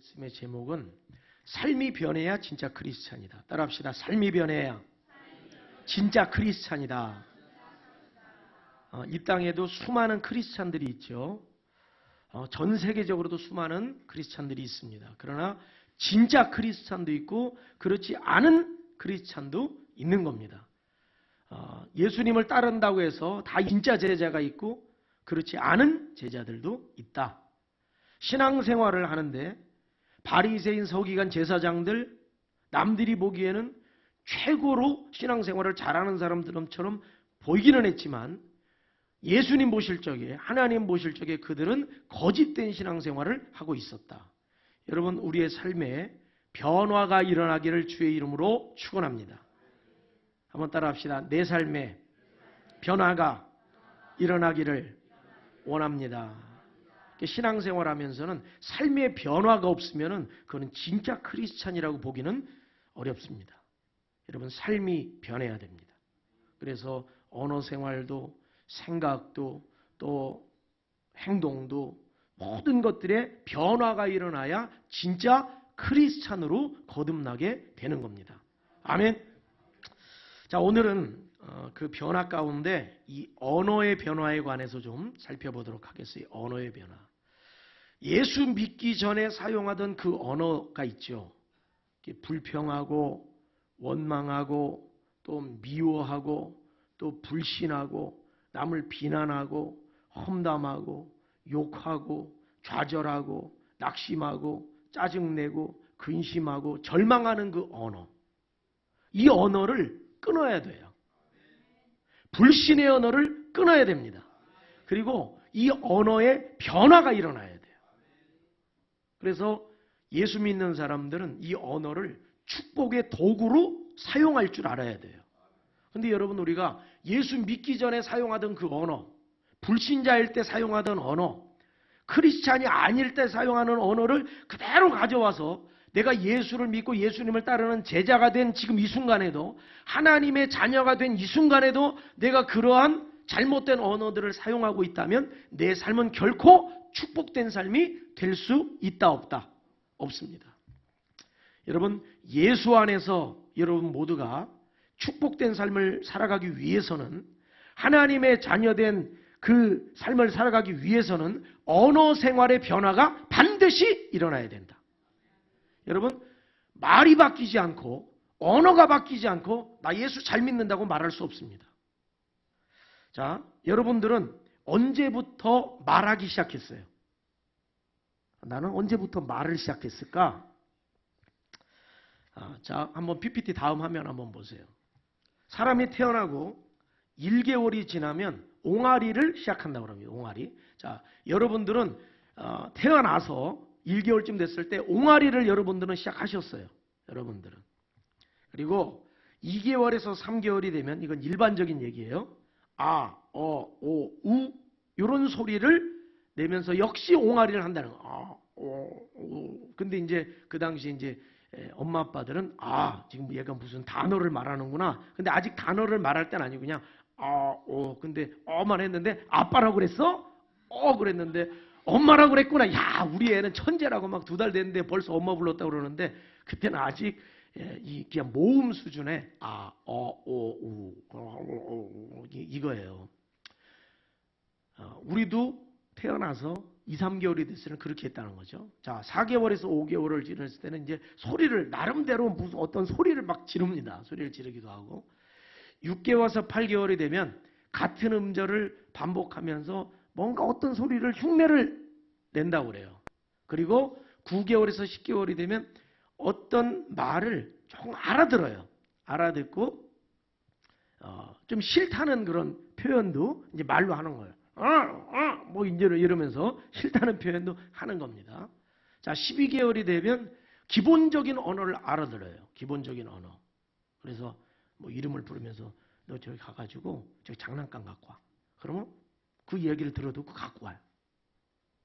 말씀의 제목은 삶이 변해야 진짜 크리스찬이다. 따라합시다. 삶이 변해야 진짜 크리스찬이다. 이 땅에도 수많은 크리스찬들이 있죠. 전 세계적으로도 수많은 크리스찬들이 있습니다. 그러나 진짜 크리스찬도 있고 그렇지 않은 크리스찬도 있는 겁니다. 예수님을 따른다고 해서 다 진짜 제자가 있고 그렇지 않은 제자들도 있다. 신앙생활을 하는데 바리새인 서기관 제사장들 남들이 보기에는 최고로 신앙생활을 잘하는 사람들처럼 보이기는 했지만 예수님 보실 적에 하나님 보실 적에 그들은 거짓된 신앙생활을 하고 있었다. 여러분 우리의 삶에 변화가 일어나기를 주의 이름으로 축원합니다. 한번 따라합시다. 내 삶에 변화가 일어나기를 원합니다. 신앙생활 하면서는 삶의 변화가 없으면 그건 진짜 크리스찬이라고 보기는 어렵습니다. 여러분 삶이 변해야 됩니다. 그래서 언어 생활도 생각도 또 행동도 모든 것들에 변화가 일어나야 진짜 크리스찬으로 거듭나게 되는 겁니다. 아멘. 자, 오늘은 그 변화 가운데 이 언어의 변화에 관해서 좀 살펴보도록 하겠어요. 언어의 변화. 예수 믿기 전에 사용하던 그 언어가 있죠. 불평하고 원망하고 또 미워하고 또 불신하고 남을 비난하고 험담하고 욕하고 좌절하고 낙심하고 짜증내고 근심하고 절망하는 그 언어. 이 언어를 끊어야 돼요. 불신의 언어를 끊어야 됩니다. 그리고 이 언어에 변화가 일어나야 돼요. 그래서 예수 믿는 사람들은 이 언어를 축복의 도구로 사용할 줄 알아야 돼요. 그런데 여러분 우리가 예수 믿기 전에 사용하던 그 언어, 불신자일 때 사용하던 언어, 크리스찬이 아닐 때 사용하는 언어를 그대로 가져와서 내가 예수를 믿고 예수님을 따르는 제자가 된 지금 이 순간에도 하나님의 자녀가 된 이 순간에도 내가 그러한 잘못된 언어들을 사용하고 있다면 내 삶은 결코 축복된 삶이 될 수 있다 없다? 없습니다. 여러분 예수 안에서 여러분 모두가 축복된 삶을 살아가기 위해서는 하나님의 자녀된 그 삶을 살아가기 위해서는 언어 생활의 변화가 반드시 일어나야 된다. 여러분 말이 바뀌지 않고 언어가 바뀌지 않고 나 예수 잘 믿는다고 말할 수 없습니다. 자, 여러분들은 언제부터 말하기 시작했어요? 나는 언제부터 말을 시작했을까? 자, 한번 PPT 다음 화면 한번 보세요. 사람이 태어나고 1개월이 지나면 옹알이를 시작한다고 합니다. 옹알이. 자, 여러분들은 태어나서 1개월쯤 됐을 때 옹알이를 여러분들은 시작하셨어요. 여러분들은. 그리고 2개월에서 3개월이 되면 이건 일반적인 얘기예요. 아, 오, 우 이런 소리를 내면서 역시 옹알이를 한다는 거. 근데 이제 그 당시 이제 엄마 아빠들은 지금 얘가 무슨 단어를 말하는구나. 근데 아직 단어를 말할 땐 아니고 그냥 근데 만 했는데 아빠라고 그랬어? 그랬는데 엄마라고 그랬구나. 야, 우리 애는 천재라고 막 2달 됐는데 벌써 엄마 불렀다고 그러는데 그때는 아직 그냥 모음 수준의 이거예요. 우리도 태어나서 2, 3개월이 됐을 때는 그렇게 했다는 거죠. 자, 4개월에서 5개월을 지났을 때는 이제 소리를 나름대로 무슨 어떤 소리를 막 지릅니다. 소리를 지르기도 하고 6개월에서 8개월이 되면 같은 음절을 반복하면서 뭔가 어떤 소리를 흉내를 낸다고 그래요. 그리고 9개월에서 10개월이 되면 어떤 말을 조금 알아들어요. 알아듣고 좀 싫다는 그런 표현도 이제 말로 하는 거예요. 뭐 이제 이러면서 싫다는 표현도 하는 겁니다. 자, 12개월이 되면 기본적인 언어를 알아들어요. 기본적인 언어. 그래서 뭐 이름을 부르면서 너 저기 가가지고 저기 장난감 갖고 와. 그러면 그 얘기를 들어듣고 갖고 와요.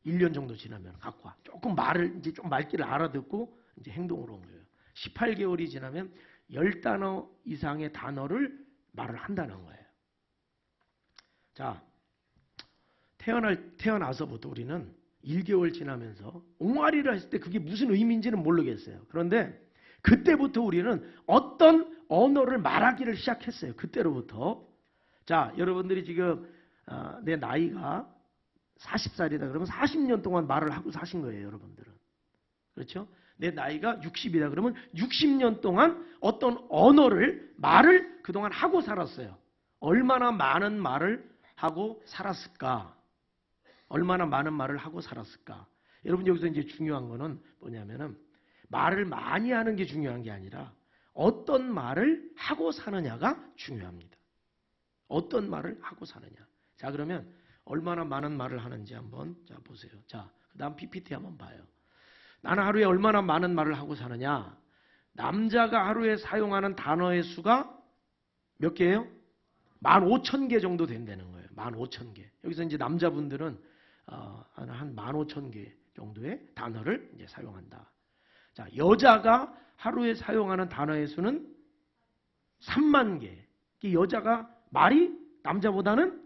1년 정도 지나면 갖고 와. 조금 말을 이제 좀 말귀를 알아듣고 이제 행동으로 온 거예요. 18개월이 지나면 10단어 이상의 단어를 말을 한다는 거예요. 자, 태어나서부터 우리는 1개월 지나면서 옹알이를 했을 때 그게 무슨 의미인지는 모르겠어요. 그런데 그때부터 우리는 어떤 언어를 말하기를 시작했어요. 그때로부터. 자, 여러분들이 지금 내 나이가 40살이다 그러면 40년 동안 말을 하고 사신 거예요. 여러분들은. 그렇죠? 내 나이가 60이다 그러면 60년 동안 어떤 언어를 말을 그동안 하고 살았어요. 얼마나 많은 말을 하고 살았을까? 얼마나 많은 말을 하고 살았을까? 여러분 여기서 이제 중요한 거는 뭐냐면은 말을 많이 하는 게 중요한 게 아니라 어떤 말을 하고 사느냐가 중요합니다. 어떤 말을 하고 사느냐. 자, 그러면 얼마나 많은 말을 하는지 한번 자 보세요. 자, 그다음 PPT 한번 봐요. 나는 하루에 얼마나 많은 말을 하고 사느냐? 남자가 하루에 사용하는 단어의 수가 몇 개예요? 15,000개 정도 된다는 거예요. 15,000개. 여기서 이제 남자분들은 한 15,000개 정도의 단어를 이제 사용한다. 자, 여자가 하루에 사용하는 단어의 수는 3만 개. 여자가 말이 남자보다는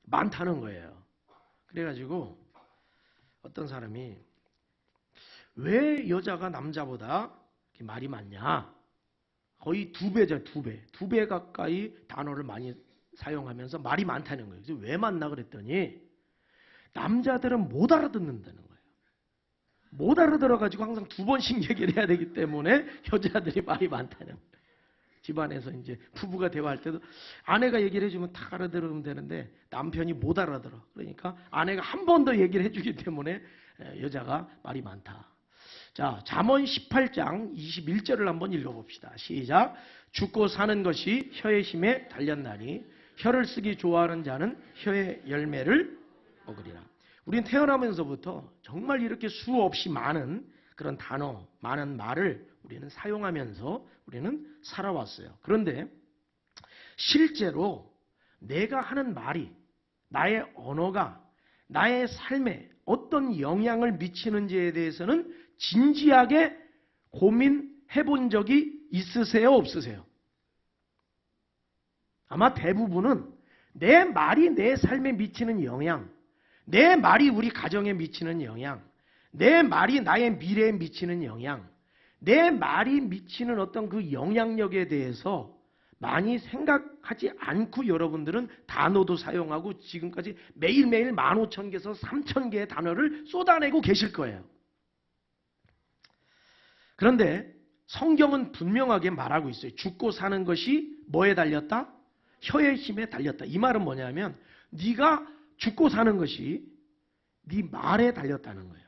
많다는 거예요. 그래가지고 어떤 사람이 왜 여자가 남자보다 말이 많냐? 거의 2배죠, 2배. 2배 가까이 단어를 많이 사용하면서 말이 많다는 거예요. 그래서 왜 많나 그랬더니 남자들은 못 알아듣는다는 거예요. 못 알아들어가지고 항상 2번씩 얘기를 해야 되기 때문에 여자들이 말이 많다는 거예요. 집안에서 이제 부부가 대화할 때도 아내가 얘기를 해주면 다 알아들으면 되는데 남편이 못 알아들어. 그러니까 아내가 한 번 더 얘기를 해주기 때문에 여자가 말이 많다. 자, 잠언 18장 21절을 한번 읽어봅시다. 시작. 죽고 사는 것이 혀의 힘에 달렸나니 혀를 쓰기 좋아하는 자는 혀의 열매를 먹으리라. 우리는 태어나면서부터 정말 이렇게 수없이 많은 그런 단어, 많은 말을 우리는 사용하면서 우리는 살아왔어요. 그런데 실제로 내가 하는 말이, 나의 언어가 나의 삶에 어떤 영향을 미치는지에 대해서는 진지하게 고민해 본 적이 있으세요? 없으세요? 아마 대부분은 내 말이 내 삶에 미치는 영향, 내 말이 우리 가정에 미치는 영향, 내 말이 나의 미래에 미치는 영향, 내 말이 미치는 어떤 그 영향력에 대해서 많이 생각하지 않고 여러분들은 단어도 사용하고 지금까지 매일매일 15,000개에서 3,000개의 단어를 쏟아내고 계실 거예요. 그런데 성경은 분명하게 말하고 있어요. 죽고 사는 것이 뭐에 달렸다? 혀의 힘에 달렸다. 이 말은 뭐냐면 네가 죽고 사는 것이 네 말에 달렸다는 거예요.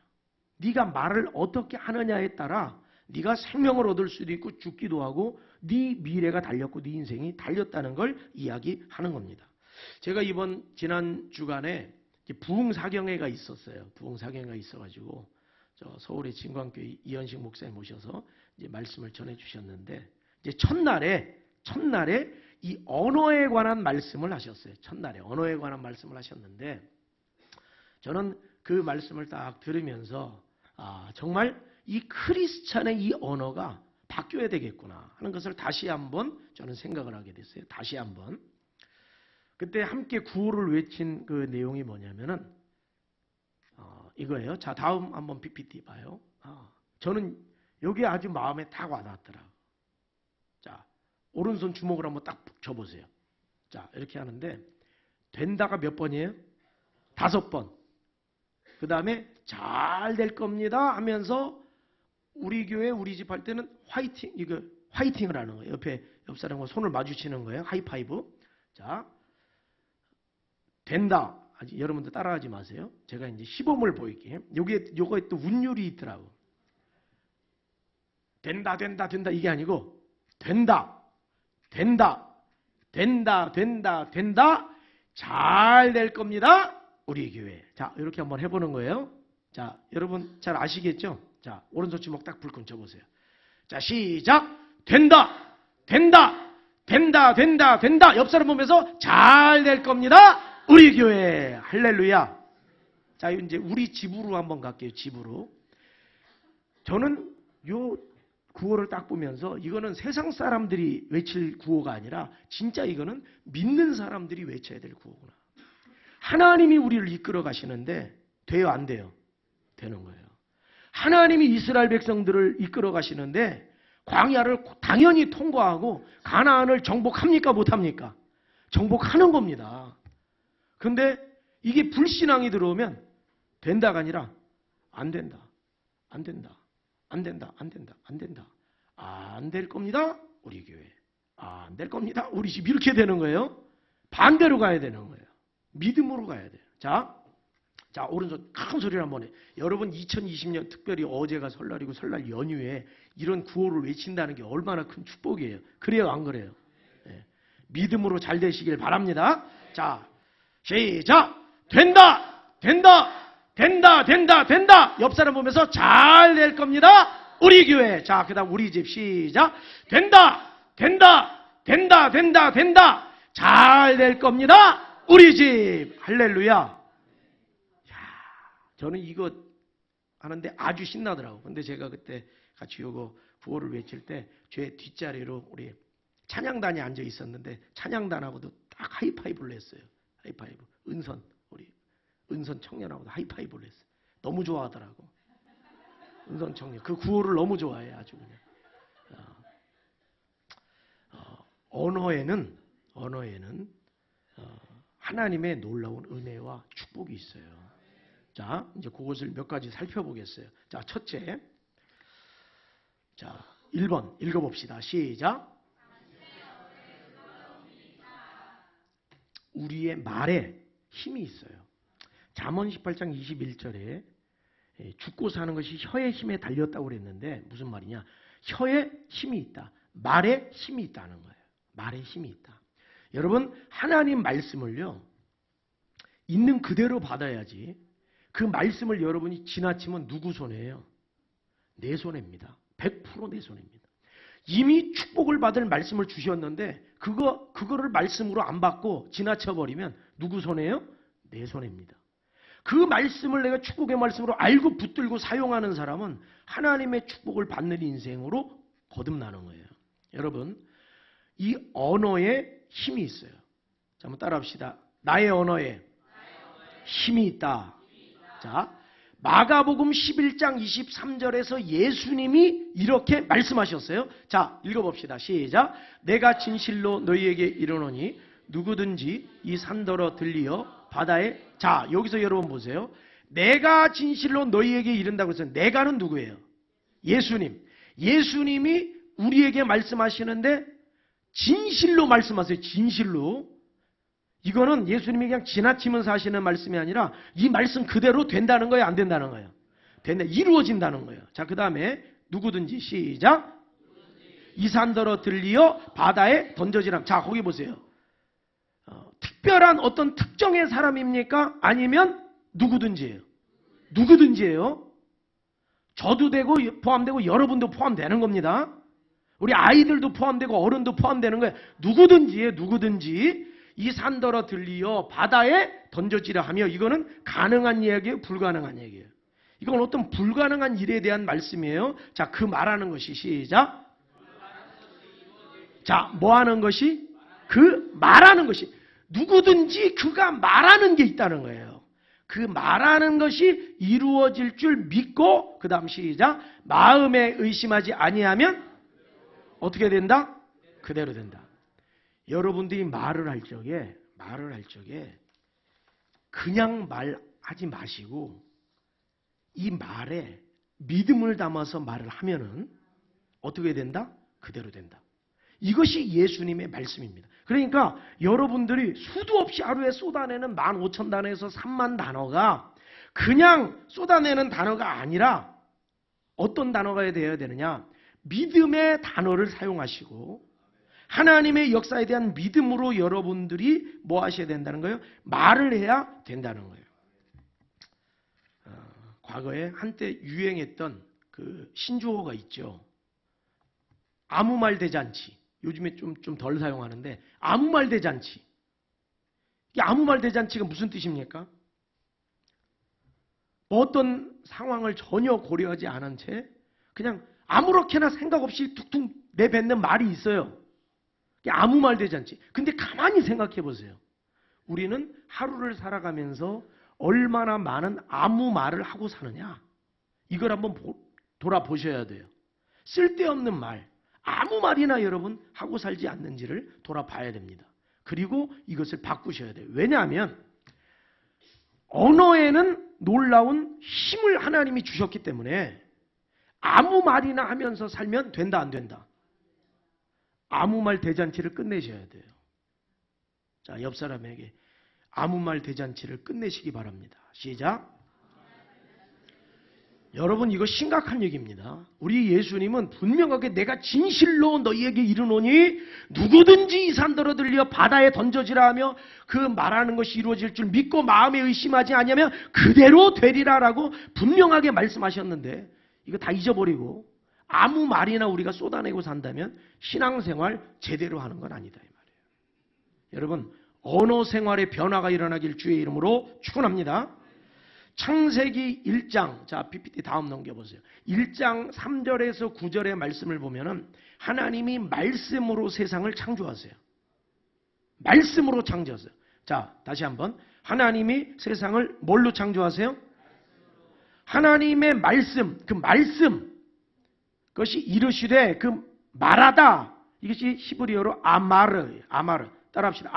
네가 말을 어떻게 하느냐에 따라 네가 생명을 얻을 수도 있고 죽기도 하고 네 미래가 달렸고 네 인생이 달렸다는 걸 이야기하는 겁니다. 제가 지난 주간에 부흥사경회가 있었어요. 부흥사경회가 있어가지고 저 서울의 진광교회 이현식 목사님 모셔서 이제 말씀을 전해 주셨는데 이제 첫날에 이 언어에 관한 말씀을 하셨어요. 첫날에 언어에 관한 말씀을 하셨는데 저는 그 말씀을 딱 들으면서 정말 이 크리스찬의 이 언어가 바뀌어야 되겠구나 하는 것을 다시 한번 저는 생각을 하게 됐어요. 다시 한번. 그때 함께 구호를 외친 그 내용이 뭐냐면은 이거예요. 자, 다음 한번 PPT 봐요. 저는 여기 아주 마음에 딱 와닿더라고요. 자, 오른손 주먹을 한번 딱 쳐보세요. 자, 이렇게 하는데 된다가 몇 번이에요? 5번. 그 다음에 잘 될 겁니다 하면서 우리 교회 우리 집 할 때는 화이팅을 하는 거예요. 옆 사람과 손을 마주치는 거예요. 하이파이브. 자, 된다. 아직 여러분들 따라하지 마세요. 제가 이제 시범을 보일게요. 요거에 또 운율이 있더라고. 된다 이게 아니고 된다. 잘 될 겁니다. 우리 교회. 자, 이렇게 한번 해보는 거예요. 자, 여러분 잘 아시겠죠? 자, 오른손 주먹 딱 불끈 쳐보세요. 자, 시작. 된다. 옆 사람 보면서 잘 될 겁니다. 우리 교회. 할렐루야. 자, 이제 우리 집으로 한번 갈게요. 집으로. 저는 요 구호를 딱 보면서 이거는 세상 사람들이 외칠 구호가 아니라 진짜 이거는 믿는 사람들이 외쳐야 될 구호구나. 하나님이 우리를 이끌어 가시는데 돼요, 안 돼요? 되는 거예요. 하나님이 이스라엘 백성들을 이끌어 가시는데 광야를 당연히 통과하고 가나안을 정복합니까, 못합니까? 정복하는 겁니다. 근데 이게 불신앙이 들어오면 된다가 아니라 안 된다. 안 된다. 안 된다. 안 된다. 안 된다. 안 될 겁니다. 우리 교회. 안 될 겁니다. 우리 집. 이렇게 되는 거예요. 반대로 가야 되는 거예요. 믿음으로 가야 돼요. 자, 오른손 큰 소리를 한번 해. 여러분 2020년 특별히 어제가 설날이고 설날 연휴에 이런 구호를 외친다는 게 얼마나 큰 축복이에요. 그래요, 안 그래요? 네. 믿음으로 잘 되시길 바랍니다. 자, 시작! 된다! 된다! 된다! 된다! 된다! 옆 사람 보면서 잘 될 겁니다. 우리 교회. 자, 그 다음 우리 집. 시작! 된다! 된다! 된다! 된다! 된다! 잘 될 겁니다. 우리 집. 할렐루야. 저는 이거 하는데 아주 신나더라고. 근데 제가 그때 같이 요거 구호를 외칠 때 제 뒷자리로 우리 찬양단이 앉아 있었는데 찬양단하고도 딱 하이파이브를 했어요. 하이파이브. 우리 은선 청년하고도 하이파이브를 했어요. 너무 좋아하더라고. 은선 청년. 그 구호를 너무 좋아해. 아주 그냥. 언어에는 하나님의 놀라운 은혜와 축복이 있어요. 자, 이제 그것을 몇 가지 살펴보겠어요. 자, 첫째. 자, 1번 읽어봅시다. 시작. 우리의 말에 힘이 있어요. 잠언 18장 21절에 죽고 사는 것이 혀의 힘에 달렸다고 그랬는데 무슨 말이냐? 혀에 힘이 있다. 말에 힘이 있다는 거예요. 말에 힘이 있다. 여러분, 하나님 말씀을요. 있는 그대로 받아야지. 그 말씀을 여러분이 지나치면 누구 손해예요? 내 손해입니다. 100% 내 손해입니다. 이미 축복을 받을 말씀을 주셨는데 그거를 말씀으로 안 받고 지나쳐버리면 누구 손해예요? 내 손해입니다. 그 말씀을 내가 축복의 말씀으로 알고 붙들고 사용하는 사람은 하나님의 축복을 받는 인생으로 거듭나는 거예요. 여러분, 이 언어에 힘이 있어요. 자, 한번 따라합시다. 나의 언어에 힘이 있다. 자, 마가복음 11장 23절에서 예수님이 이렇게 말씀하셨어요. 자, 읽어봅시다. 시작. 내가 진실로 너희에게 이르노니 누구든지 이 산더러 들리어 바다에. 자, 여기서 여러분 보세요. 내가 진실로 너희에게 이른다고 해서 내가는 누구예요? 예수님. 예수님이 우리에게 말씀하시는데 진실로 말씀하세요. 진실로. 이거는 예수님이 그냥 지나치면서 하시는 말씀이 아니라 이 말씀 그대로 된다는 거예요? 안 된다는 거예요? 된다. 이루어진다는 거예요. 자, 그 다음에 누구든지. 시작. 이 산더러 들리어 바다에 던져지라. 자, 거기 보세요. 특별한 어떤 특정의 사람입니까? 아니면 누구든지예요? 누구든지예요. 저도 되고 포함되고 여러분도 포함되는 겁니다. 우리 아이들도 포함되고 어른도 포함되는 거예요. 누구든지예요. 누구든지. 이 산더러 들리어 바다에 던져지라 하며. 이거는 가능한 이야기예요? 불가능한 얘기예요? 이건 어떤 불가능한 일에 대한 말씀이에요. 자, 그 말하는 것이. 시작. 자, 뭐 하는 것이? 그 말하는 것이. 누구든지 그가 말하는 게 있다는 거예요. 그 말하는 것이 이루어질 줄 믿고, 그 다음 시작. 마음에 의심하지 아니하면 어떻게 된다? 그대로 된다. 여러분들이 말을 할 적에 그냥 말하지 마시고 이 말에 믿음을 담아서 말을 하면은 어떻게 된다? 그대로 된다. 이것이 예수님의 말씀입니다. 그러니까 여러분들이 수도 없이 하루에 쏟아내는 15,000단어에서 3만 단어가 그냥 쏟아내는 단어가 아니라 어떤 단어가 되어야 되느냐? 믿음의 단어를 사용하시고 하나님의 역사에 대한 믿음으로 여러분들이 뭐 하셔야 된다는 거예요? 말을 해야 된다는 거예요. 과거에 한때 유행했던 그 신조어가 있죠. 아무 말 대잔치. 요즘에 좀 덜 사용하는데 아무 말 대잔치. 이 아무 말 대잔치가 무슨 뜻입니까? 어떤 상황을 전혀 고려하지 않은 채 그냥 아무렇게나 생각 없이 툭툭 내뱉는 말이 있어요. 아무 말 대잔치. 근데 가만히 생각해 보세요. 우리는 하루를 살아가면서 얼마나 많은 아무 말을 하고 사느냐. 이걸 한번 돌아보셔야 돼요. 쓸데없는 말, 아무 말이나 여러분 하고 살지 않는지를 돌아봐야 됩니다. 그리고 이것을 바꾸셔야 돼요. 왜냐하면 언어에는 놀라운 힘을 하나님이 주셨기 때문에 아무 말이나 하면서 살면 된다, 안 된다? 아무 말 대잔치를 끝내셔야 돼요. 자, 옆 사람에게 아무 말 대잔치를 끝내시기 바랍니다. 시작. 여러분, 이거 심각한 얘기입니다. 우리 예수님은 분명하게 내가 진실로 너희에게 이르노니 누구든지 이 산더러 들려 바다에 던져지라 하며 그 말하는 것이 이루어질 줄 믿고 마음에 의심하지 않으면 그대로 되리라라고 분명하게 말씀하셨는데 이거 다 잊어버리고 아무 말이나 우리가 쏟아내고 산다면 신앙생활 제대로 하는 건 아니다 이 말이에요. 여러분, 언어 생활의 변화가 일어나길 주의 이름으로 축원합니다. 창세기 1장, 자 PPT 다음 넘겨보세요. 1장 3절에서 9절의 말씀을 보면은 하나님이 말씀으로 세상을 창조하세요. 말씀으로 창조하세요. 자, 다시 한번. 하나님이 세상을 뭘로 창조하세요? 하나님의 말씀, 그 말씀, 그것이 이르시되 그 말하다. 이것이 히브리어로 아마르, 따라합시다.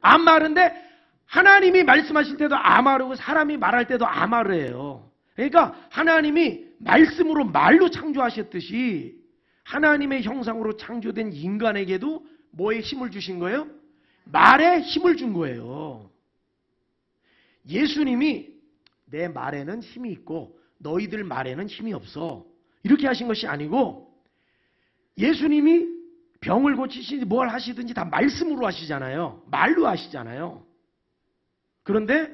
아마르인데 하나님이 말씀하실 때도 아마르고 사람이 말할 때도 아마르예요. 그러니까 하나님이 말씀으로 말로 창조하셨듯이 하나님의 형상으로 창조된 인간에게도 뭐에 힘을 주신 거예요? 말에 힘을 준 거예요. 예수님이 내 말에는 힘이 있고 너희들 말에는 힘이 없어. 이렇게 하신 것이 아니고 예수님이 병을 고치시든지 뭘 하시든지 다 말씀으로 하시잖아요. 말로 하시잖아요. 그런데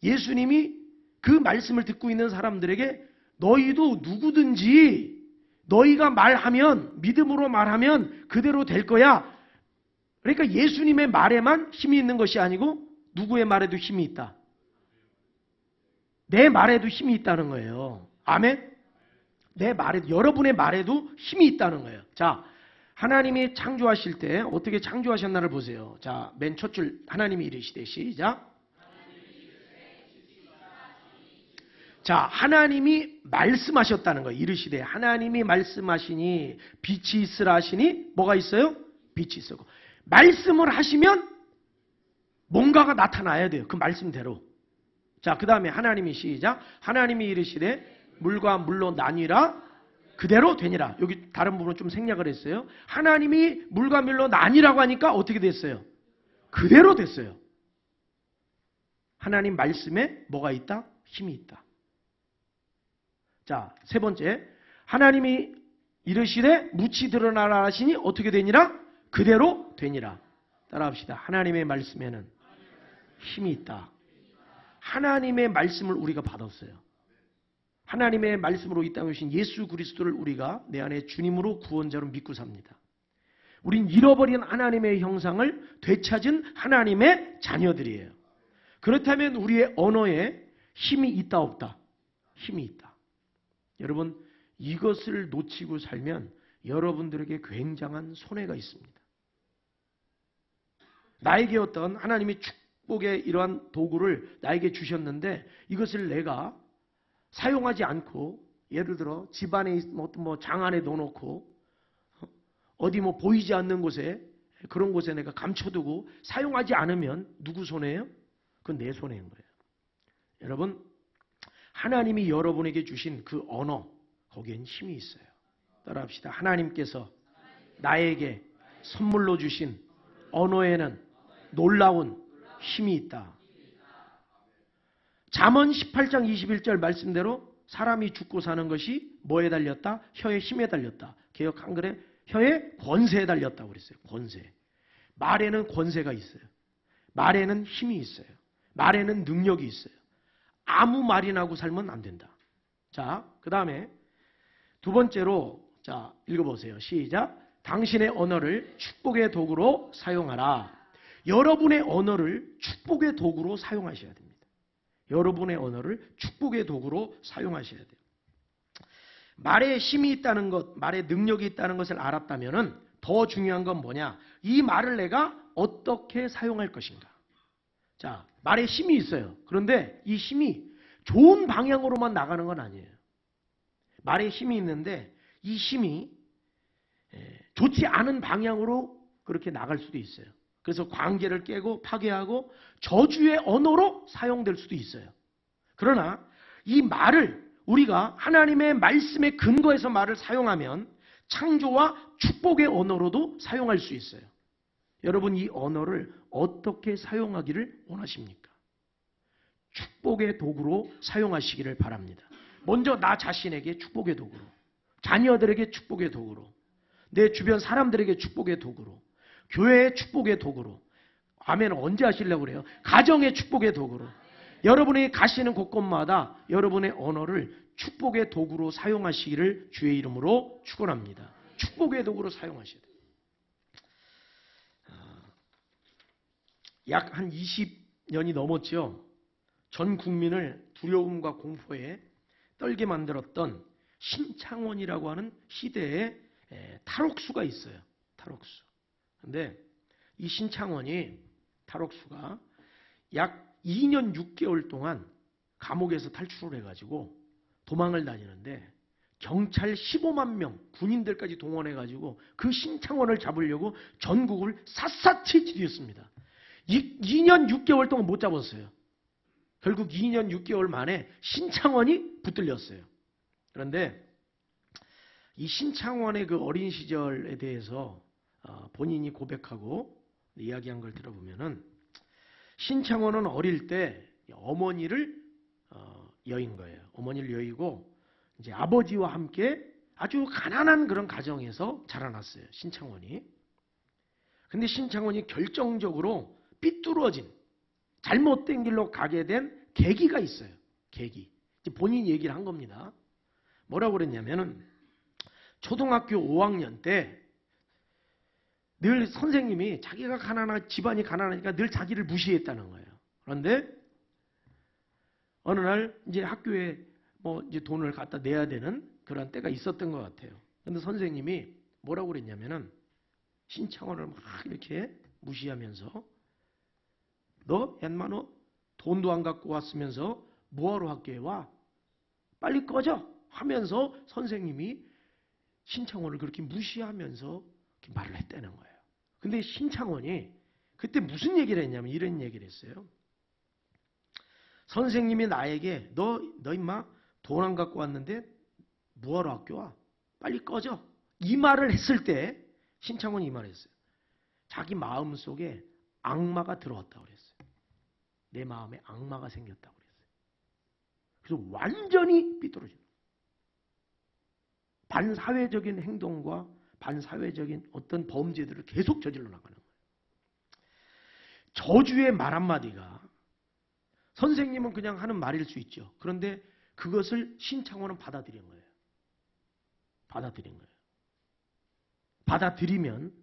예수님이 그 말씀을 듣고 있는 사람들에게 너희도 누구든지 너희가 말하면 믿음으로 말하면 그대로 될 거야. 그러니까 예수님의 말에만 힘이 있는 것이 아니고 누구의 말에도 힘이 있다. 내 말에도 힘이 있다는 거예요. 아멘? 내 말에도, 여러분의 말에도 힘이 있다는 거예요. 자, 하나님이 창조하실 때 어떻게 창조하셨나를 보세요. 자, 맨 첫 줄 하나님이 이르시되 시작. 자, 하나님이 말씀하셨다는 거예요. 이르시되 하나님이 말씀하시니 빛이 있으라 하시니 뭐가 있어요? 빛이 있었고. 말씀을 하시면 뭔가가 나타나야 돼요. 그 말씀대로. 자, 그 다음에 하나님이 시작. 하나님이 이르시되 물과 물로 나뉘라 그대로 되니라. 여기 다른 부분은 좀 생략을 했어요. 하나님이 물과 물로 나뉘라고 하니까 어떻게 됐어요? 그대로 됐어요. 하나님 말씀에 뭐가 있다? 힘이 있다. 자, 세 번째. 하나님이 이르시되 묻히 드러나라 하시니 어떻게 되니라? 그대로 되니라. 따라합시다. 하나님의 말씀에는 힘이 있다. 하나님의 말씀을 우리가 받았어요. 하나님의 말씀으로 이 땅에 오신 예수 그리스도를 우리가 내 안에 주님으로 구원자로 믿고 삽니다. 우린 잃어버린 하나님의 형상을 되찾은 하나님의 자녀들이에요. 그렇다면 우리의 언어에 힘이 있다 없다? 힘이 있다. 여러분, 이것을 놓치고 살면 여러분들에게 굉장한 손해가 있습니다. 나에게 어떤 하나님이 축복의 이러한 도구를 나에게 주셨는데 이것을 내가 사용하지 않고 예를 들어 집안에 어떤 장 안에 넣어놓고 어디 보이지 않는 곳에 그런 곳에 내가 감춰두고 사용하지 않으면 누구 손해예요? 그건 내 손해인 거예요. 여러분, 하나님이 여러분에게 주신 그 언어, 거기엔 힘이 있어요. 따라합시다. 하나님께서 나에게 선물로 주신 언어에는 놀라운 힘이 있다. 잠언 18장 21절 말씀대로 사람이 죽고 사는 것이 뭐에 달렸다? 혀의 힘에 달렸다. 개역 한글에 혀의 권세에 달렸다고 그랬어요. 권세. 말에는 권세가 있어요. 말에는 힘이 있어요. 말에는 능력이 있어요. 아무 말이나 하고 살면 안 된다. 자, 그 다음에 두 번째로 자 읽어보세요. 시작. 당신의 언어를 축복의 도구로 사용하라. 여러분의 언어를 축복의 도구로 사용하셔야 됩니다. 여러분의 언어를 축복의 도구로 사용하셔야 돼요. 말에 힘이 있다는 것, 말에 능력이 있다는 것을 알았다면 더 중요한 건 뭐냐? 이 말을 내가 어떻게 사용할 것인가? 자, 말에 힘이 있어요. 그런데 이 힘이 좋은 방향으로만 나가는 건 아니에요. 말에 힘이 있는데 이 힘이 좋지 않은 방향으로 그렇게 나갈 수도 있어요. 그래서 관계를 깨고 파괴하고 저주의 언어로 사용될 수도 있어요. 그러나 이 말을 우리가 하나님의 말씀에 근거해서 말을 사용하면 창조와 축복의 언어로도 사용할 수 있어요. 여러분, 이 언어를 어떻게 사용하기를 원하십니까? 축복의 도구로 사용하시기를 바랍니다. 먼저 나 자신에게 축복의 도구로, 자녀들에게 축복의 도구로, 내 주변 사람들에게 축복의 도구로, 교회의 축복의 도구로. 아멘. 언제 하시려고 그래요? 가정의 축복의 도구로. 여러분이 가시는 곳곳마다 여러분의 언어를 축복의 도구로 사용하시기를 주의 이름으로 축원합니다. 축복의 도구로 사용하셔야 돼요. 약 한 20년이 넘었죠. 전 국민을 두려움과 공포에 떨게 만들었던 신창원이라고 하는 시대의 탈옥수가 있어요. 탈옥수. 근데 이 신창원이 탈옥수가 약 2년 6개월 동안 감옥에서 탈출을 해가지고 도망을 다니는데 경찰 15만 명, 군인들까지 동원해가지고 그 신창원을 잡으려고 전국을 샅샅이 뒤졌습니다. 2년 6개월 동안 못 잡았어요. 결국 2년 6개월 만에 신창원이 붙들렸어요. 그런데 이 신창원의 그 어린 시절에 대해서 본인이 고백하고 이야기한 걸 들어보면은 신창원은 어릴 때 어머니를 여인 거예요. 어머니를 여의고 이제 아버지와 함께 아주 가난한 그런 가정에서 자라났어요. 신창원이. 근데 신창원이 결정적으로 삐뚤어진 잘못된 길로 가게 된 계기가 있어요. 계기. 본인이 얘기를 한 겁니다. 뭐라고 그랬냐면은 초등학교 5학년 때 늘 선생님이 자기가 집안이 가난하니까 늘 자기를 무시했다는 거예요. 그런데 어느 날 이제 학교에 이제 돈을 갖다 내야 되는 그런 때가 있었던 것 같아요. 그런데 선생님이 뭐라고 그랬냐면은 신창원을 막 이렇게 무시하면서 너 돈도 안 갖고 왔으면서 뭐하러 학교에 와? 빨리 꺼져! 하면서 선생님이 신창원을 그렇게 무시하면서 이렇게 말을 했다는 거예요. 근데 신창원이 그때 무슨 얘기를 했냐면 이런 얘기를 했어요. 선생님이 나에게 너 임마 돈 안 갖고 왔는데 뭐하러 학교 와? 빨리 꺼져! 이 말을 했을 때 신창원이 이 말을 했어요. 자기 마음속에 악마가 들어왔다고 그랬어요. 내 마음에 악마가 생겼다고 그랬어요. 그래서 완전히 삐뚤어진 거예요. 반사회적인 행동과 반사회적인 어떤 범죄들을 계속 저질러 나가는 거예요. 저주의 말 한마디가 선생님은 그냥 하는 말일 수 있죠. 그런데 그것을 신창원은 받아들인 거예요. 받아들인 거예요. 받아들이면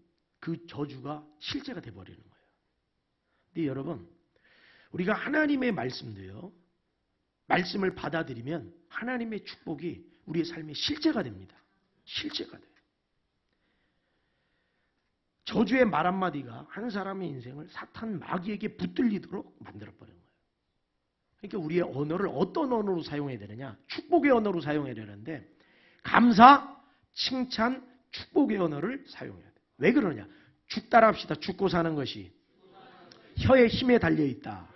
그 저주가 실제가 돼버리는 거예요. 근데 여러분, 우리가 하나님의 말씀도요, 말씀을 받아들이면 하나님의 축복이 우리의 삶의 실제가 됩니다. 실제가 돼요. 저주의 말 한마디가 한 사람의 인생을 사탄 마귀에게 붙들리도록 만들어버린 거예요. 그러니까 우리의 언어를 어떤 언어로 사용해야 되느냐? 축복의 언어로 사용해야 되는데 감사, 칭찬, 축복의 언어를 사용해야 돼요. 왜 그러냐? 죽 따라합시다. 죽고 사는 것이 혀의 힘에 달려있다.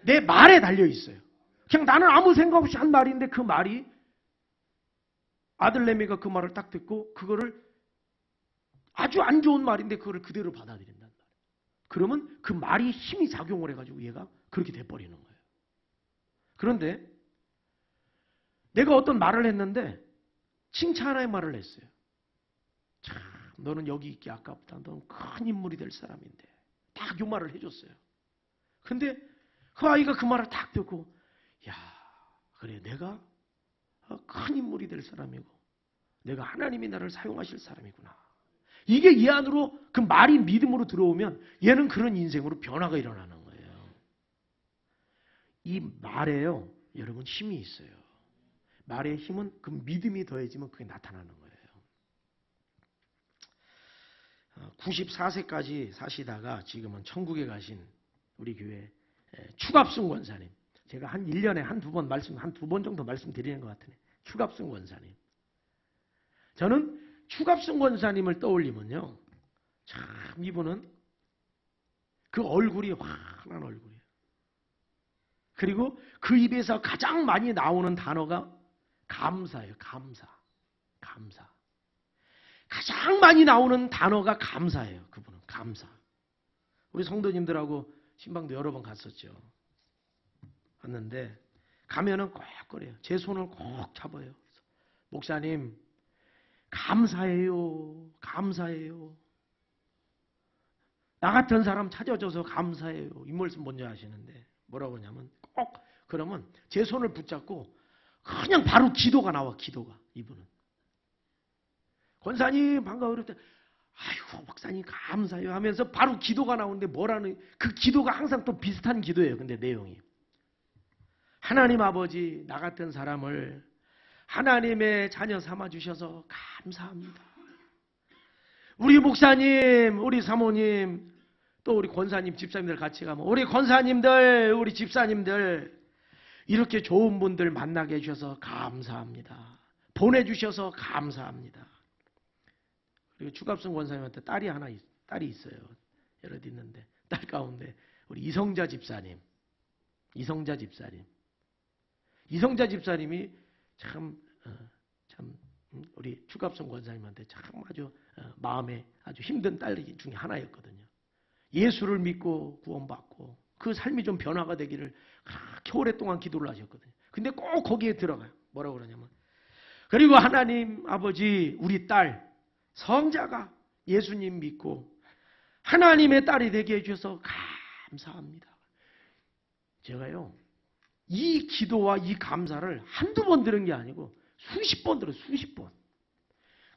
내 말에 달려있어요. 그냥 나는 아무 생각 없이 한 말인데 그 말이 아들내미가 그 말을 딱 듣고 그거를 아주 안 좋은 말인데 그거를 그대로 받아들인단 말이에요. 그러면 그 말이 힘이 작용을 해가지고 얘가 그렇게 돼버리는 거예요. 그런데 내가 어떤 말을 했는데 칭찬의 말을 했어요. 참 너는 여기 있기 아깝다. 너는 큰 인물이 될 사람인데. 딱 이 말을 해줬어요. 근데 그 아이가 그 말을 딱 듣고 야 그래 내가 큰 인물이 될 사람이고 내가 하나님이 나를 사용하실 사람이구나. 이게 이 안으로 그 말이 믿음으로 들어오면 얘는 그런 인생으로 변화가 일어나는 거예요. 이 말에요 여러분 힘이 있어요. 말의 힘은 그 믿음이 더해지면 그게 나타나는 거예요. 94세까지 사시다가 지금은 천국에 가신 우리 교회 추갑순 권사님. 제가 한 1년에 한두 번 정도 말씀드리는 것 같으네. 추갑순 권사님. 저는 추갑순 권사님을 떠올리면요. 참 이분은 그 얼굴이 환한 얼굴이에요. 그리고 그 입에서 가장 많이 나오는 단어가 감사예요. 감사. 가장 많이 나오는 단어가 감사예요. 그분은 감사. 우리 성도님들하고 신방도 여러 번 갔었죠. 갔는데 가면은 꼭 그래요. 제 손을 꼭 잡아요. 목사님 감사해요. 나 같은 사람 찾아줘서 감사해요. 이 말씀 먼저 하시는데 뭐라고 하냐면 꼭 그러면 제 손을 붙잡고 그냥 바로 기도가 나와. 기도가. 이분은 권사님 반가워 그럴 때 아이고 목사님 감사해요 하면서 바로 기도가 나오는데 뭐라는 그 기도가 항상 또 비슷한 기도예요. 근데 내용이 하나님 아버지 나 같은 사람을 하나님의 자녀 삼아 주셔서 감사합니다. 우리 목사님, 우리 사모님, 또 우리 권사님, 집사님들 같이 가면 우리 권사님들, 우리 집사님들 이렇게 좋은 분들 만나게 해주셔서 감사합니다. 보내주셔서 감사합니다. 그리고 추갑순 권사님한테 딸이 있어요. 여럿 있는데 딸 가운데 우리 이성자 집사님이 참 우리 추갑순 권사님한테 참 아주 마음에 아주 힘든 딸 중에 하나였거든요. 예수를 믿고 구원받고 그 삶이 좀 변화가 되기를 그렇게 오랫동안 기도를 하셨거든요. 근데 꼭 거기에 들어가요. 뭐라고 그러냐면 그리고 하나님 아버지 우리 딸 성자가 예수님 믿고 하나님의 딸이 되게 해주셔서 감사합니다. 제가요 이 기도와 이 감사를 한두 번 들은 게 아니고 수십 번 들어요. 수십 번.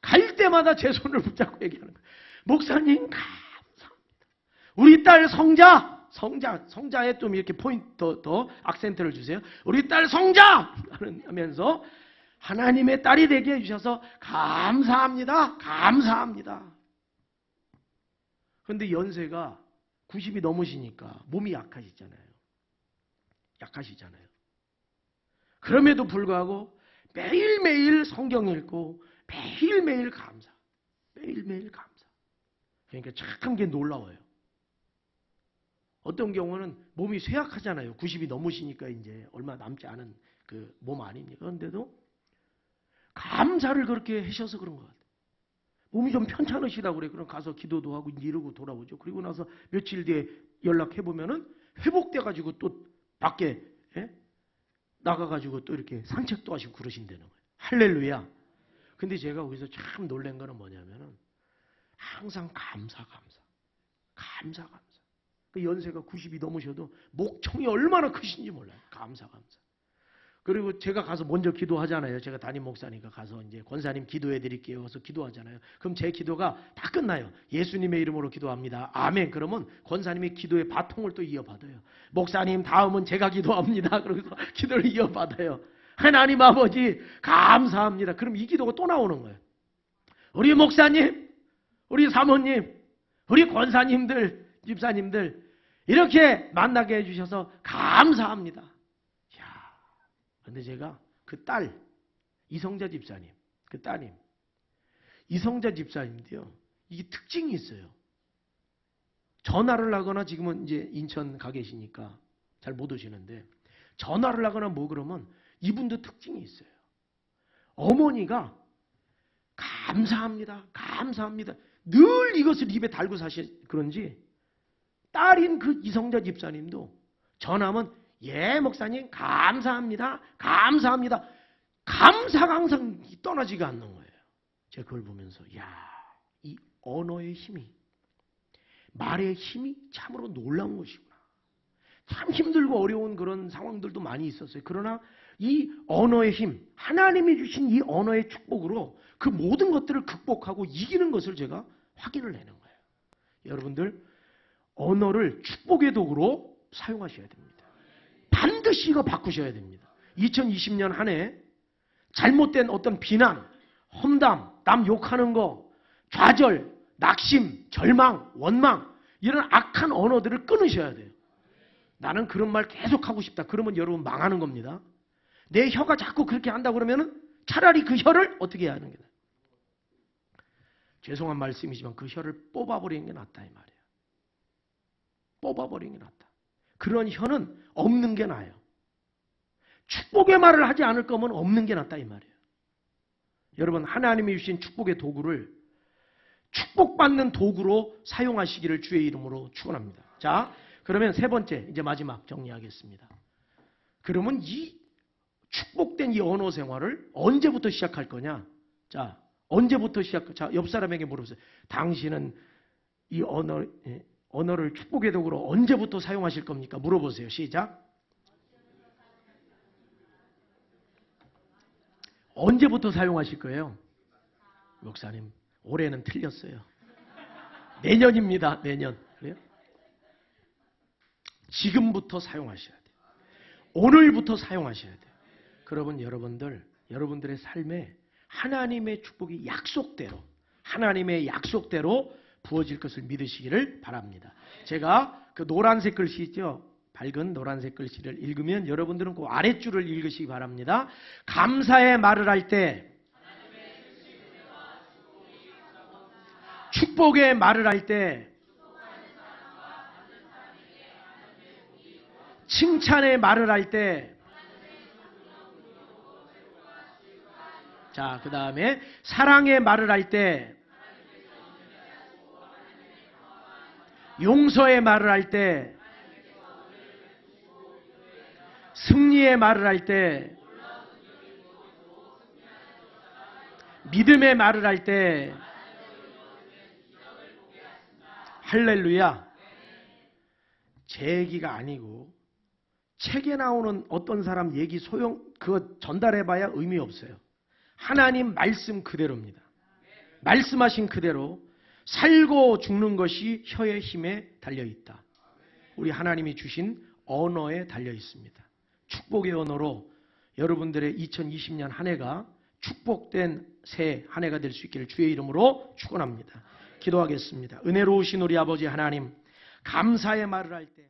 갈 때마다 제 손을 붙잡고 얘기하는 거예요. 목사님 감사합니다. 우리 딸 성자에 좀 이렇게 포인트 더 악센트를 주세요. 우리 딸 성자 하면서 하나님의 딸이 되게 해주셔서 감사합니다. 그런데 연세가 90이 넘으시니까 몸이 약하시잖아요. 그럼에도 불구하고 매일매일 성경 읽고 매일매일 감사. 그러니까 참 게 놀라워요. 어떤 경우는 몸이 쇠약하잖아요. 90이 넘으시니까 이제 얼마 남지 않은 그 몸 아닙니까? 그런데도 감사를 그렇게 하셔서 그런 것 같아요. 몸이 좀 편찮으시다고 그래. 그럼 가서 기도도 하고 이러고 돌아오죠. 그리고 나서 며칠 뒤에 연락해보면은 회복돼가지고 또 밖에 나가가지고 또 이렇게 산책도 하시고 그러신다는 거예요. 할렐루야. 근데 제가 거기서 참 놀란 거는 뭐냐면은 항상 감사. 그 연세가 90이 넘으셔도 목청이 얼마나 크신지 몰라요. 감사. 그리고 제가 가서 먼저 기도하잖아요. 제가 담임 목사니까 가서 이제 권사님 기도해 드릴게요. 그래서 기도하잖아요. 그럼 제 기도가 다 끝나요. 예수님의 이름으로 기도합니다. 아멘. 그러면 권사님이 기도의 바통을 또 이어받아요. 목사님 다음은 제가 기도합니다. 그러면서 기도를 이어받아요. 하나님 아버지 감사합니다. 그럼 이 기도가 또 나오는 거예요. 우리 목사님, 우리 사모님, 우리 권사님들, 집사님들 이렇게 만나게 해주셔서 감사합니다. 그런데 제가 그 딸, 이성자 집사님, 그 따님, 이성자 집사님도요, 이게 특징이 있어요. 전화를 하거나 지금은 이제 인천 가 계시니까 잘 못 오시는데, 전화를 하거나 뭐 그러면 이분도 특징이 있어요. 어머니가 감사합니다. 늘 이것을 입에 달고 사시 그런지, 딸인 그 이성자 집사님도 전화하면 예, 목사님, 감사합니다. 감사가 항상 떠나지가 않는 거예요. 제가 그걸 보면서, 이 언어의 힘이, 말의 힘이 참으로 놀라운 것이구나. 참 힘들고 어려운 그런 상황들도 많이 있었어요. 그러나 이 언어의 힘, 하나님이 주신 이 언어의 축복으로 그 모든 것들을 극복하고 이기는 것을 제가 확인을 내는 거예요. 여러분들, 언어를 축복의 도구로 사용하셔야 됩니다. 반드시 이거 바꾸셔야 됩니다. 2020년 한 해 잘못된 어떤 비난, 험담, 남 욕하는 거, 좌절, 낙심, 절망, 원망 이런 악한 언어들을 끊으셔야 돼요. 나는 그런 말 계속 하고 싶다. 그러면 여러분 망하는 겁니다. 내 혀가 자꾸 그렇게 한다 그러면은 차라리 그 혀를 어떻게 해야 하는 게 나아요. 죄송한 말씀이지만 그 혀를 뽑아버리는 게 낫다 이 말이에요. 뽑아버리는 게 낫다. 그런 혀는 없는 게 나아요. 축복의 말을 하지 않을 거면 없는 게 낫다 이 말이에요. 여러분 하나님이 주신 축복의 도구를 축복받는 도구로 사용하시기를 주의 이름으로 축원합니다. 자, 그러면 세 번째 이제 마지막 정리하겠습니다. 그러면 이 축복된 이 언어 생활을 언제부터 시작할 거냐? 자, 언제부터 자, 옆 사람에게 물어보세요. 당신은 이 언어를 축복의 도구로 언제부터 사용하실 겁니까? 물어보세요. 시작. 언제부터 사용하실 거예요? 목사님, 올해는 틀렸어요. 내년입니다. 내년. 그래요? 지금부터 사용하셔야 돼요. 오늘부터 사용하셔야 돼요. 그러면 여러분들의 삶에 하나님의 축복이 하나님의 약속대로 부어질 것을 믿으시기를 바랍니다. 제가 그 노란색 글씨 있죠? 밝은 노란색 글씨를 읽으면 여러분들은 그 아랫줄을 읽으시기 바랍니다. 감사의 말을 할 때, 축복의 말을 할 때, 칭찬의 말을 할 때, 자, 그 다음에 사랑의 말을 할 때, 용서의 말을 할 때, 승리의 말을 할 때, 믿음의 말을 할 때, 할렐루야. 제 얘기가 아니고 책에 나오는 어떤 사람 얘기 그거 전달해봐야 의미 없어요. 하나님 말씀 그대로입니다. 말씀하신 그대로 살고 죽는 것이 혀의 힘에 달려있다. 우리 하나님이 주신 언어에 달려있습니다. 축복의 언어로 여러분들의 2020년 한 해가 축복된 새 한 해가 될 수 있기를 주의 이름으로 축원합니다. 기도하겠습니다. 은혜로우신 우리 아버지 하나님, 감사의 말을 할 때